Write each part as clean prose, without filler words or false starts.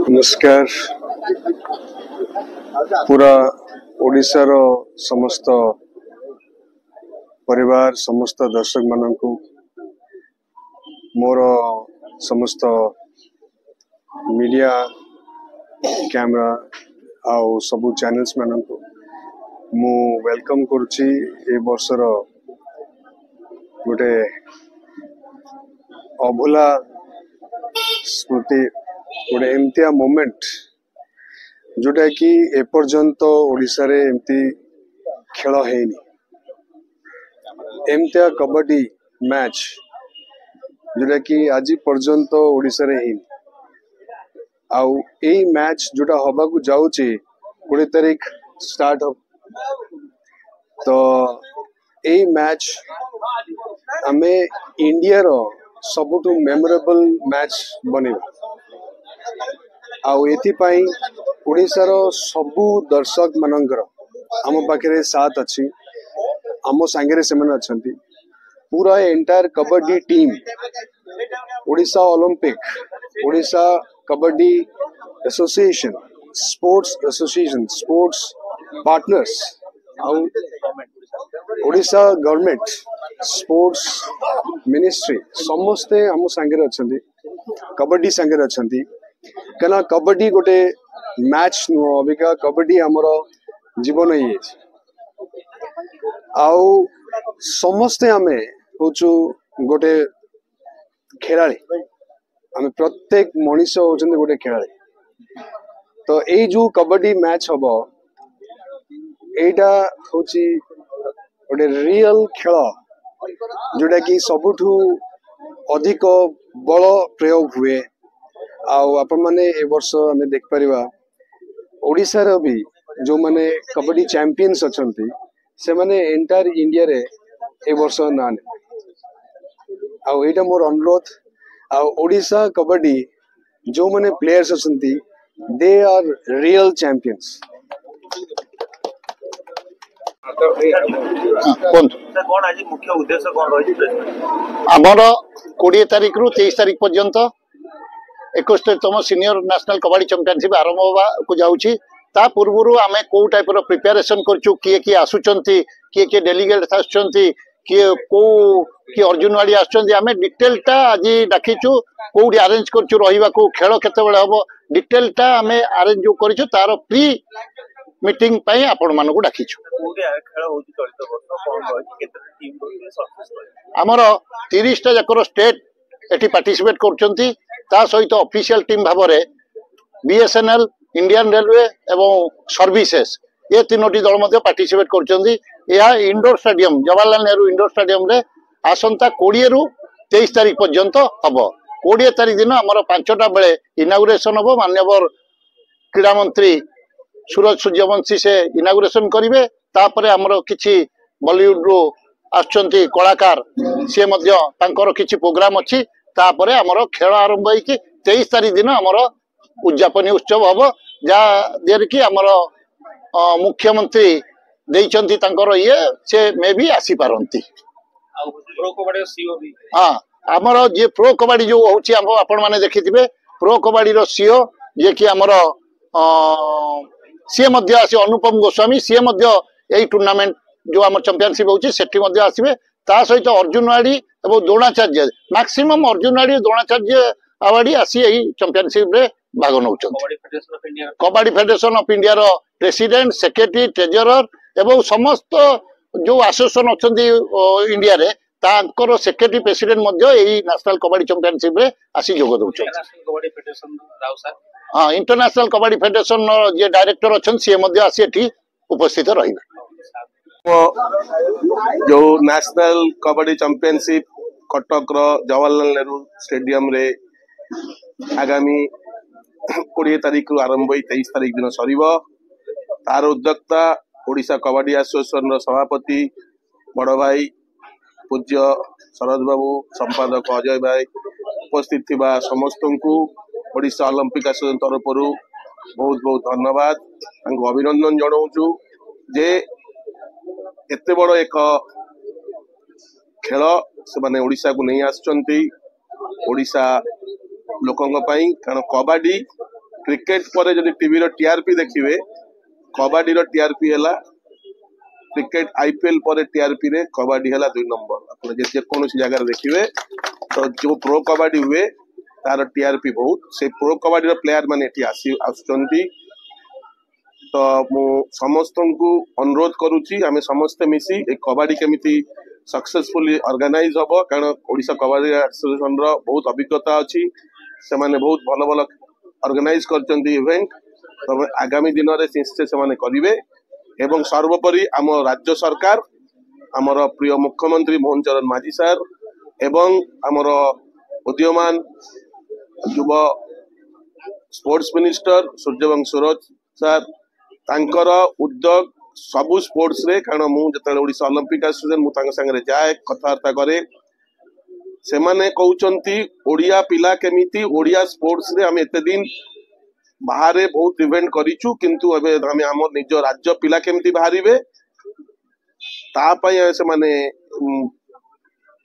नमस्कार पूरा ओडिशा रो समस्त परिवार समस्त दर्शक मानू मोर समस्त मीडिया कैमरा आउ सबू चैनल्स मानू मु वेलकम करुच्ची ए वर्षर गोटे अभुला स्मृति गोटे एमतिया मोमेंट जोटा कि एपर्यंत ओडिशा रे एमती खेल हैनी एमतिया कबड्डी मैच जोटा कि आज पर्यंत ओडिशा रे हैनी आउ ए मैच जोटा हबा को जाउची 20 तारीख स्टार्ट हो तो ए मैच आमे इंडिया रो सबुठु मेमोरेबल मैच बनेबा आउ एथि पई ओडिशा रो सबु दर्शक मानकर हम पाखे साथ अच्छी आम सांगे से अच्छा पूरा entire kabaddi team Odisha Olympic Odisha kabaddi association sports partners आउ ओडिशा गवर्नमेंट स्पोर्ट्स मिनिस्ट्री समस्ते हम सांगे अच्छा कबड्डी सांगे अच्छा कहना कबड्डी गोटे मैच नुह अबिका कबड्डी आमर जीवन ही आउ समस्ते आमे होचु गोटे खेलाड़ी आमे प्रत्येक मनीष होचंदी गोटे खेलाड़ी तो ए जो कबड्डी मैच हबो एटा होची गोटे रियल खेल जोटा कि सबुठु अधिक बल प्रयोग हुए आउ आपण माने ए वर्ष हमें देख परिवा ओडिशा रो भी जो माने कबड्डी चैंपियंस अछंती से माने एंटायर इंडिया रे ए वर्ष नाने आउ एटा मोर अनुरोध आउ ओडिशा कबड्डी जो माने प्लेयर्स अछंती दे आर रियल चैंपियंस मुख्य उद्देश्य कौन रही आमर 20 तारीख रु 23 तारीख पर्यंत 71तम सीनियर नेशनल कबड्डी चैंपियनशिप आरंभ होगा को जाउची ता पूर्वरु आमे को टाइप रो प्रिपरेशन करचु किए आसुचंती किए डेलीगेट आसुचंती किए को कि अर्जुनवाड़ी आसुचंती आमे डिटेल टा आज डाकिचु कोडी अरेंज करचु रहिबा को खेल केते बेले हबो डिटेल टा आमे अरेंज जो करचु तार प्री मीटिंग पई आपण मानको को डाकिचु खेल होती चलित वर्ष कौन रही केते टीम हमर 30 टा जकर स्टेट एटी पार्टिसिपेट करचंती ता सहित official team Bhavre BSNL Indian railway एवं सर्विसेस ये तीनोटी दल मध्य पार्टिसिपेट करचंदी या indoor stadium Jawaharlal Nehru indoor stadium रे आसंता 20 रु 23 तारीख पर्यंत हबो 20 तारीख दिन हमर 5टा बेले इनागुरेशन हबो माननीय क्रीड़ा मंत्री सूरज सूर्यवंशी से इनागुरेशन करिवे तापरे हमर किछि बॉलीवुड रो आछंती कलाकार से मध्य तांकर किछि प्रोग्राम अछि तापरे हमर खेल आरंभ होई कि 23 तारीख दिन हमर उद्यापनी उत्सव हबो जा देर कि हमर मुख्यमंत्री देइचंती तांकर ये से मे भी आसी पारंती प्रो कबड्डी सीओ भी हां हमर जे प्रो कबड्डी जो होची हम आपण माने देखिथिबे प्रो कबड्डी रो सीओ जे कि हमर सी मध्य आसी अनुपम गोस्वामी सी मध्य एई टूर्नामेंट जो हमर चैंपियनशिप होची सेठी मध्य आसीबे ता सहित अर्जुनवाड़ी एवं द्रोणाचार्य मैक्सिमम अर्जुनवाड़ी द्रोणाचार्य आवाड़ी आसी एई चैंपियनशिप रे भाग नउचन कबड्डी फेडरेशन ऑफ इंडिया रो प्रेसिडेंट सेक्रेटरी ट्रेजरर एवं समस्त जो एसोसिएशन अछंती इंडिया रे तांकर सेक्रेटरी प्रेसिडेंट मध्य एई नेशनल कबड्डी चैंपियनशिप रे आसी जोग दउचन कबड्डी फेडरेशन राव सर हां इंटरनेशनल कबड्डी फेडरेशन जे डायरेक्टर अछन से मध्य आसी एठी उपस्थित रहिबे जो national kabaddi championship Cuttack Jawaharlal Nehru stadium रे आगामी 20 तारीख रु आरंभ होई 23 तारीख दिन सरीबो तार उद्योक्ता ओडिशा कबड्डी एसोसिएशन सभापति बड़ भाई पूज्य शरद बाबू संपादक अजय भाई उपस्थित थिबा समस्त को ओडिशा ओलंपिक एसोसिएशन तरफ बहुत बहुत धन्यवाद अभिनंदन जनाऊँ जे एते बड़ एक खेल से माने ओडिशा को नहीं आसचंती ओडिशा लोकंग पई कारण कबड्डी क्रिकेट पर जदि टीवी रो टीआरपी देखिए कबाडी रो टीआरपी है क्रिकेट आईपीएल पर टीआरपी रे कबाडी है 2 नंबर आप कौन जगह देखिए तो जो प्रो कबाडी हुए तार टीआरपी बहुत से प्रो कबाडी प्लेयर माने आसुचंती तो मु समस्त को अनुरोध करुच्ची आम समस्ते मिसी कबाडी केमिति सक्सेसफुली ऑर्गेनाइज हम कारण ओडिशा कबाडी एसोसिएशन रो बहुत अभिज्ञता अच्छी से माने बहुत भल भल ऑर्गेनाइज करचंती इवेंट तो आगामी दिन में निश्चय से करेंगे एवं सर्वोपरि आम राज्य सरकार आमर प्रिय मुख्यमंत्री मोहन चरण माझी सर एवं आमर उदीयमान युव स्पोर्ट्स मिनिस्टर सूर्यवंशी सूरज सर तांकर उद्योग सबु स्पोर्ट्स रे कारण मुझे ओडिशा ओलंपिक एसोसिएशन मुझे जाए कथबार्ता करे से माने कहउचंती ओडिया पिला केमिति ओडिया स्पोर्ट्स रे हम एते दिन बाहर बहुत इवेंट करिचु किंतु अबे हम आम निज राज्य पिला केमिति बाहरिबे ता पई से माने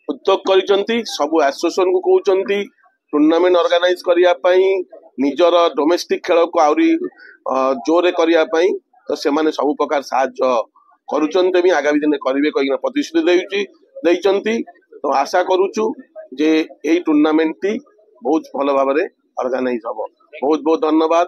उद्योग करिचंती सब एसोसिएशन को कहउचंती टूर्नामेंट ऑर्गेनाइज करिया पई निजर डोमेस्टिक खेल को आउरी जोरे करिया पई तो से माने सब प्रकार साहाय्य करूचंते भी आगामी दिन करिवे कहिना प्रतिश्रुति देइचंती तो आशा करूचु जे एई टूर्नामेंट टी बहुत भल भाव ऑर्गेनाइज हम बहुत बहुत धन्यवाद।